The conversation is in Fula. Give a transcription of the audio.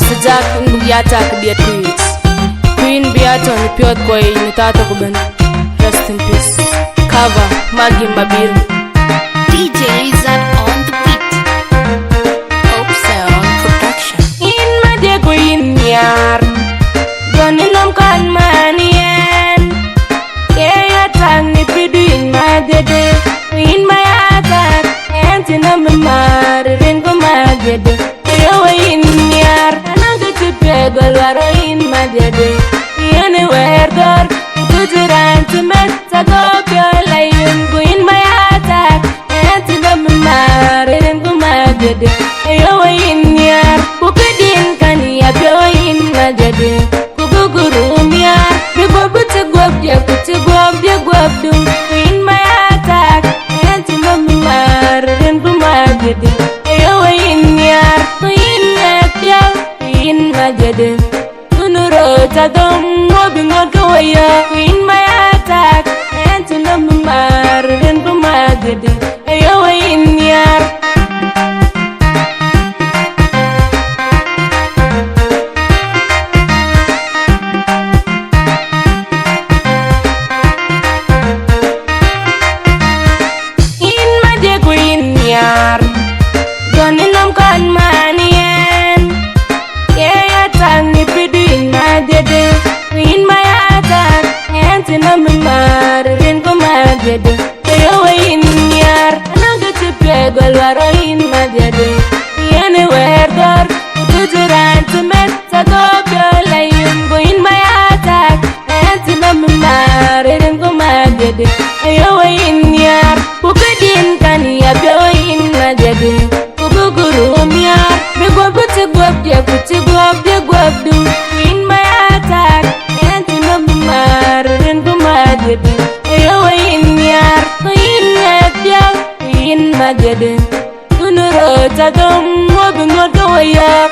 sejak Biata ke dia tweets Queen Biata ni piot kwa ni tata kuben. Rest in peace. Cover Maggie Mabil. DJ Rizan on the beat. Hope Sound Production. In my dear Queen yar Goni nom kan manien Kaya tang ni pidu in my dede In my attack Entina me marin ko magede Kaya in yar Anang kutipegol waro in my dede Yane werdor Kuturan tumet Sagopyo layun ko in my attack Entina me marin ko magede Kaya in yar Kukudin kaniya Pyo in my dede Kugugurum yar Bigobu tigwabya Kutigwabya gwabdum In my attack Entina me marin ko magede Kaya in yar Kuyin nepya In my dede Kunurota dum Wabingot kawaya In my attack Entina me marin ko magede Kaya in yar Goni nom kan manien Kaya tang ni pidu in my dede In my attack Entina me marin ko magede Kaya in yar Anang kutipegol waro in my dede Yane werdor Kuturan tumet Sagopyo layun ko in my attack Entina me marin ko magede Kaya in yar Kukudin kaniya Pyo in my dede Kugugurum yar Bigobu tigwabya Kutigwabya gwabdum In my attack Entina me marin ko magede Kaya in yar Kuyin nepya In my dede Kunurota dum Wabingot kawaya